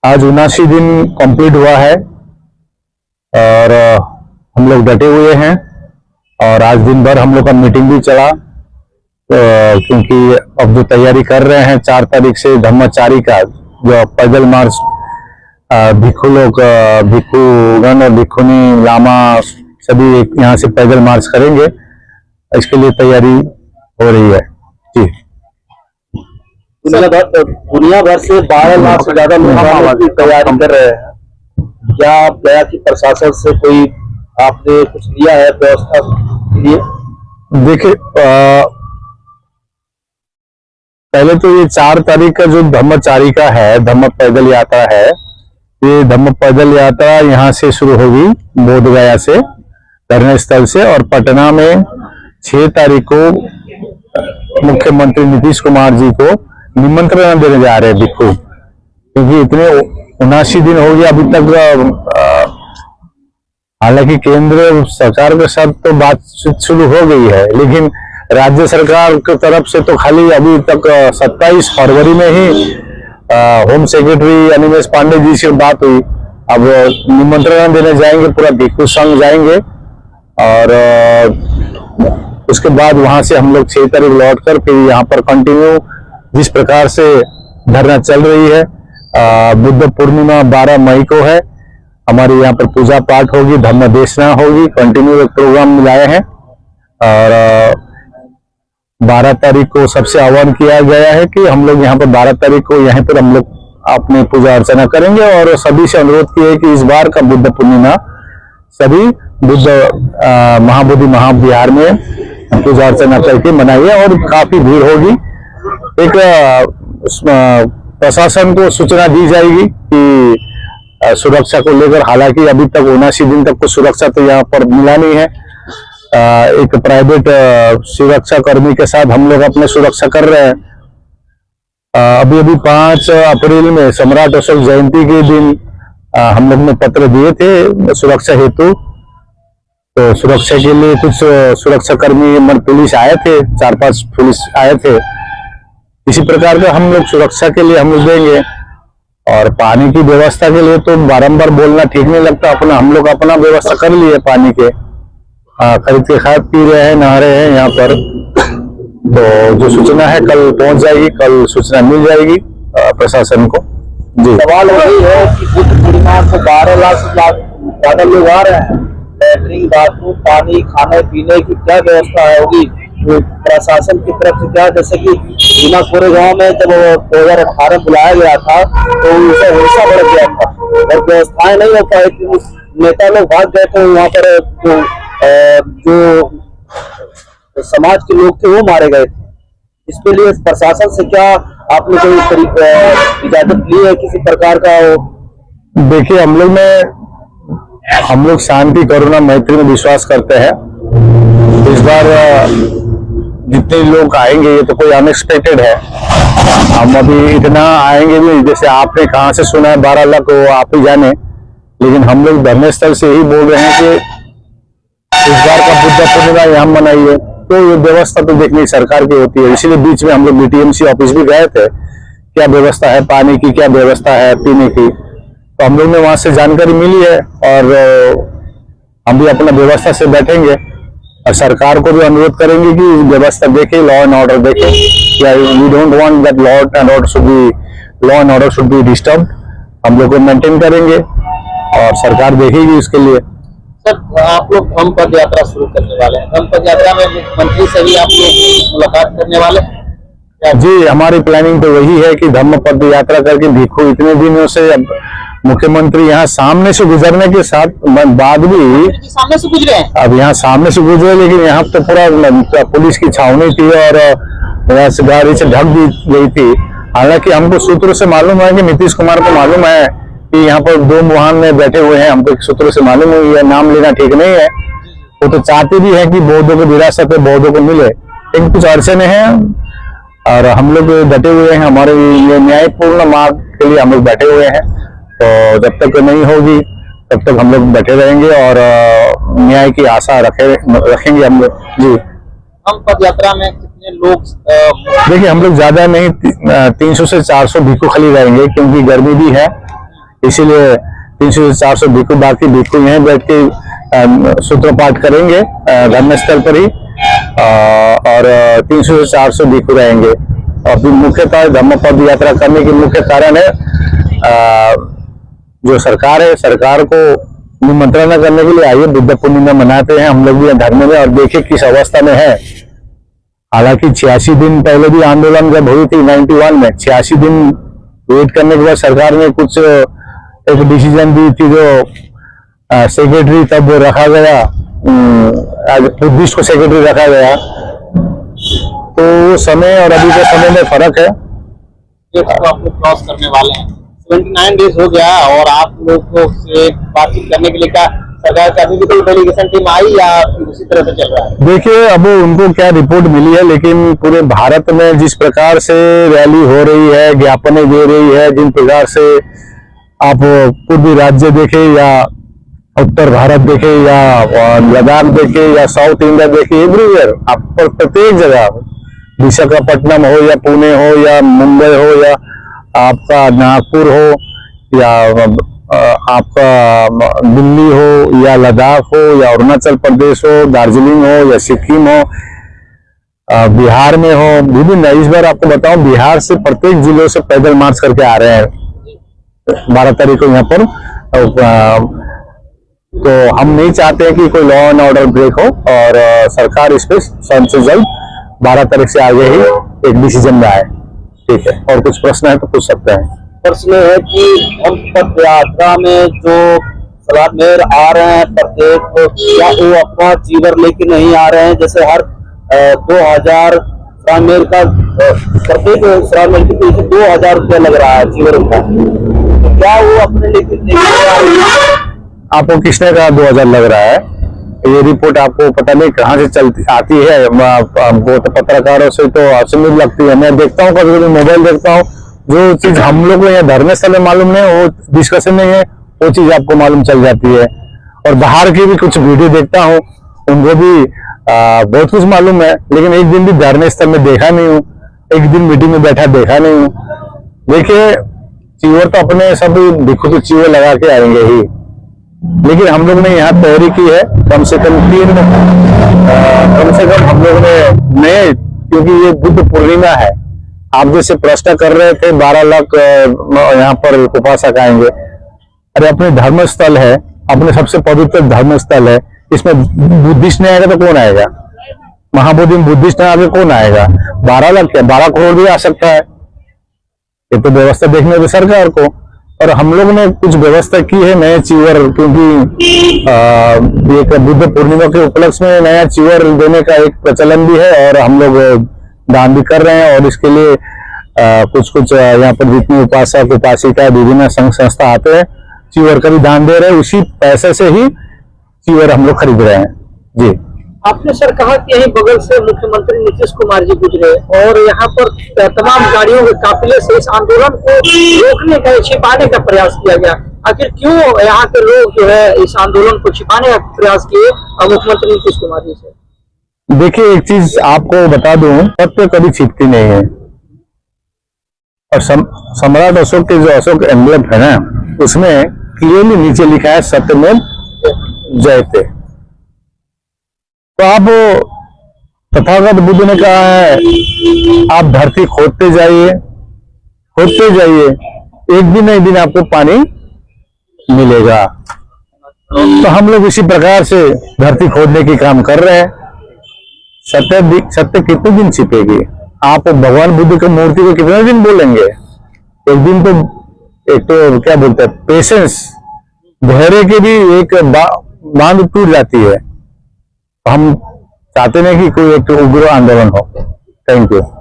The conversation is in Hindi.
आज 79 दिन कंप्लीट हुआ है और हम लोग डटे हुए हैं। और आज दिन भर हम लोग का मीटिंग भी चला, क्योंकि अब जो तैयारी कर रहे हैं 4 तारीख से धम्मचारी का जो पैदल मार्च भिक्खु लोग, भिक्खुगण और भिक्खुनी लामा सभी यहाँ से पैदल मार्च करेंगे। इसके लिए तैयारी हो रही है जी। दुनिया भर से 12 लाख से ज्यादा लोग की तैयारी कर रहे हैं। क्या गया कि प्रशासन से कोई आपने कुछ लिया है व्यवस्था के लिए? देखिए, पहले तो ये 4 तारीख का जो धम्मचारिका है, धम्म पैदल यात्रा है, ये धम्म पैदल यात्रा यहाँ से शुरू होगी बोधगया से, धरना स्थल से, और पटना में 6 तारीख को मुख्यमंत्री नीतीश कुमार जी को निमंत्रण देने जा रहे हैं भिक्खु, क्योंकि इतने 79 दिन हो गया अभी तक। हालांकि केंद्र सरकार के साथ तो बातचीत शुरू हो गई है, लेकिन राज्य सरकार की तरफ से तो खाली अभी तक 27 फरवरी में ही होम सेक्रेटरी अनिमेश पांडे जी से बात हुई। अब निमंत्रण देने जाएंगे, पूरा भिक्खु संघ जाएंगे, और उसके बाद वहां से हम लोग 6 तारीख लौट कर फिर यहाँ पर कंटिन्यू जिस प्रकार से धरना चल रही है। बुद्ध पूर्णिमा 12 मई को है, हमारे यहाँ पर पूजा पाठ होगी, धम्म देशना होगी, कंटिन्यू एक प्रोग्राम मिलाए हैं। और 12 तारीख को सबसे आह्वान किया गया है कि हम लोग यहाँ पर 12 तारीख को यहाँ पर हम लोग अपने पूजा अर्चना करेंगे, और सभी से अनुरोध किया है कि इस बार का बुद्ध पूर्णिमा सभी बुद्ध महाबोधि महाविहार में पूजा अर्चना करके मनाइए, और काफी भीड़ होगी। एक प्रशासन को सूचना दी जाएगी कि सुरक्षा को लेकर, हालांकि अभी तक 79 दिन तक को सुरक्षा तो यहाँ पर मिला नहीं है। एक प्राइवेट सुरक्षा कर्मी के साथ हम लोग अपने सुरक्षा कर रहे हैं। अभी 5 अप्रैल में सम्राट अशोक जयंती के दिन हम लोग ने पत्र दिए थे सुरक्षा हेतु, तो सुरक्षा के लिए कुछ सुरक्षा कर्मी पुलिस आए थे, 4-5 पुलिस आए थे। इसी प्रकार का हम लोग सुरक्षा के लिए हम लोग देंगे। और पानी की व्यवस्था के लिए तो बारंबार बोलना ठीक नहीं लगता, हम लोग अपना व्यवस्था कर लिए पानी के, खरीद के खा पी रहे हैं, नहा रहे हैं यहाँ पर। तो जो सूचना है कल पहुंच जाएगी, कल सूचना मिल जाएगी प्रशासन को जी। सवाल वही है कि बुद्ध पूर्णिमा को 12 लाख से ज्यादा लोग आ रहे हैं, लैट्रिन, बाथरूम, पानी, खाने पीने की क्या व्यवस्था होगी प्रशासन की तरफ से? क्या जैसे कि बिना कोरेगांव में जब 2018 बुलाया गया था तो उनसे हिंसा बढ़ गया था और व्यवस्थाएं नहीं हो पाई थी, नेता लोग भाग गए थे, वहाँ पर जो समाज के लोग थे वो मारे गए थे। इसके लिए प्रशासन से क्या आपने कोई इजाजत ली है किसी प्रकार का? देखिए, हम लोग शांति, करुणा, मैत्री में विश्वास करते हैं। इस बार जितने लोग आएंगे ये तो कोई अनएक्सपेक्टेड है, हम अभी इतना आएंगे भी, जैसे आपने कहाँ से सुना है 12 लाख वो आप ही जाने, लेकिन हम लोग धरने स्थल से ही बोल रहे हैं कि इस बार का बुद्ध पूर्णिमा यहाँ मनाइए। तो ये व्यवस्था तो देखनी सरकार की होती है, इसीलिए बीच में हम लोग BTMC ऑफिस भी गए थे, क्या व्यवस्था है पानी की, क्या व्यवस्था है पीने की, तो हम लोग ने वहां से जानकारी मिली है, और हम भी अपना व्यवस्था से बैठेंगे और सरकार को भी अनुरोध करेंगे कि व्यवस्था देखे, लॉ एंड ऑर्डर देखे। We don't want that law and order should be disturb. हम लोग को मेंटेन करेंगे और सरकार देखेगी इसके लिए। सर, आप लोग धम्म पद यात्रा शुरू करने वाले हैं, धम्म पद यात्रा में मुख्यमंत्री से भी आप लोग मुलाकात करने वाले हैं? जी, हमारी प्लानिंग तो वही है कि धम्म पद यात्रा करके भिक्खु इतने दिनों से मुख्यमंत्री यहाँ सामने से गुजरने के साथ बाद भी सामने से गुजरे हैं, अब यहाँ सामने से गुजरे, लेकिन यहाँ तो पूरा पुलिस की छावनी थी और यहाँ से गाड़ी से ढक दी गई थी। हालांकि हमको सूत्रों से मालूम है कि नीतीश कुमार को मालूम है कि यहाँ पर 2 वाहन में बैठे हुए हैं, हमको सूत्रों से मालूम हुई है, नाम लेना ठीक नहीं है। वो तो चाहते भी है कि बौद्धों को विरासत है, बौद्धों को मिले, लेकिन कुछ अड़चने हैं और हम लोग डटे हुए हैं, हमारे ये न्यायपूर्ण मार्ग के लिए हम लोग बैठे हुए हैं। तो जब तक नहीं होगी तब तक हम लोग बैठे रहेंगे और न्याय की आशा रखेंगे हम लोग जी। हम पद यात्रा में कितने लोग? देखिए, हम लोग ज्यादा नहीं, 300 से 400 भिक्खु खाली रहेंगे, क्योंकि गर्मी भी है इसीलिए 300 से 400 भिक्षु, बाकी भिक्षु यहीं बैठ के सूत्रपाठ करेंगे धर्म स्थल पर ही, और 300 से 400 भिक्षु रहेंगे। और मुख्यतः धम्म पद यात्रा करने की मुख्य कारण है जो सरकार है, सरकार को निमंत्रण करने के लिए आइए, बुद्ध पूर्णिमा मनाते हैं हम लोग भी धर्म में, और देखिए किस अवस्था में है। हालांकि 86 दिन पहले भी आंदोलन जब हुई थी 91 में, 86 दिन वेट करने के बाद सरकार ने कुछ एक डिसीजन दी थी, जो सेक्रेटरी तब रखा गया, बुद्धिस्ट को सेक्रेटरी रखा गया। तो समय और अभी के समय में फर्क है। तो आपको क्रॉस करने वाले हैं, 79 डेज हो गया, और आप लोग को से बातचीत करने के लिए क्या सरकार का अभी भी कोई डेलीगेशन टीम आई या उसी तरह से चल रहा है? देखिए, अब उनको क्या रिपोर्ट मिली है, लेकिन पूरे भारत में जिस प्रकार से रैली हो रही है, ज्ञापनें दे रही है, जिन प्रकार से आप पूर्वी राज्य देखे या उत्तर भारत देखे या लद्दाख देखे या साउथ इंडिया देखे, एवरीवेयर आप प्रत्येक जगह, विशाखापट्टनम हो या पुणे हो या मुंबई हो या आपका नागपुर हो या आपका दिल्ली हो या लद्दाख हो या अरुणाचल प्रदेश हो, दार्जिलिंग हो या सिक्किम हो, बिहार में हो, विभिन्न। इस बार आपको बताऊं, बिहार से प्रत्येक जिलों से पैदल मार्च करके आ रहे हैं 12 तारीख को यहाँ पर। तो हम नहीं चाहते हैं कि कोई लॉ एंड ऑर्डर ब्रेक हो, और सरकार इस पे जल्द से जल्द 12 तारीख से आगे ही एक डिसीजन में आए। ठीक है, और कुछ प्रश्न है तो पूछ सकते हैं। प्रश्न है कि हम पद यात्रा में जो श्रामेर आ रहे हैं प्रत्येक, क्या वो अपना चीवर लेके नहीं आ रहे हैं? जैसे हर 2000 श्रामेर का, प्रत्येक श्रामेर के पीछे 2000 रुपया लग रहा है चीवर का, तो क्या वो अपने लेके आ रहे हैं? आपको किसने कहा 2000 लग रहा है? ये रिपोर्ट आपको पता नहीं कहाँ से चलती आती है, हमको तो पत्रकारों से तो असुविधा लगती है। मैं देखता हूँ, कभी कभी मोबाइल देखता हूँ, जो चीज हम लोग को यहाँ धर्मस्थल में मालूम नहीं, वो डिस्कशन नहीं है, वो चीज आपको मालूम चल जाती है। और बाहर की भी कुछ वीडियो देखता हूँ, उनको भी बहुत कुछ मालूम है, लेकिन एक दिन भी धर्मस्थल में देखा नहीं हूँ, एक दिन मीटिंग में बैठा देखा नहीं हूँ। देखिए, चीवर तो अपने सब भिक्षु के चीवर लगा के आएंगे ही, लेकिन हम लोग ने यहाँ तैयारी की है कम से कम हम लोग ने क्योंकि ये बुद्ध पूर्णिमा है। आप जैसे प्रश्न कर रहे थे 12 लाख यहाँ पर उपासक आएंगे, अरे अपने धर्म स्थल है, अपने सबसे पवित्र धर्म स्थल है, इसमें बुद्धिस्ट नहीं आएगा तो कौन आएगा? महाबोधि में बुद्धिस्ट नहीं आगे कौन आएगा? 12 लाख क्या 12 करोड़ भी आ सकता है। ये तो व्यवस्था देखने की सरकार को, और हम लोग ने कुछ व्यवस्था की है नए चीवर, क्योंकि एक बुद्ध पूर्णिमा के उपलक्ष्य में नया चीवर देने का एक प्रचलन भी है, और हम लोग दान भी कर रहे हैं। और इसके लिए कुछ यहाँ पर जितनी उपासक उपासिका विभिन्न संघ संस्था आते हैं, चीवर का भी दान दे रहे हैं, उसी पैसे से ही चीवर हम लोग खरीद रहे हैं। जी, आपने सर कहा कि यही बगल से मुख्यमंत्री नीतीश कुमार जी गुजरे और यहाँ पर तमाम गाड़ियों के काफिले से इस आंदोलन को रोकने का, छिपाने का प्रयास किया गया। आखिर क्यों यहाँ के लोग जो है इस आंदोलन को छिपाने का प्रयास किए मुख्यमंत्री नीतीश कुमार जी से? देखिए, एक चीज आपको बता दूं, सत्य कभी छिपती नहीं है। और सम्राट अशोक के जो अशोक एम्बलम है ना, उसमें क्लियरली नीचे लिखा है सत्यमेव जयते। तो आप तथागत बुद्ध ने कहा है, आप धरती खोदते जाइए, एक दिन एक दिन आपको पानी मिलेगा। तो हम लोग इसी प्रकार से धरती खोदने की काम कर रहे हैं। सत्य कितने दिन छिपेगी? आप भगवान बुद्ध की मूर्ति को कितने दिन बोलेंगे? एक दिन तो, एक तो क्या बोलते हैं, पेशेंस, धैर्य की भी एक बांध टूट जाती है। हम चाहते नहीं कि कोई एक उग्र आंदोलन हो। Thank you.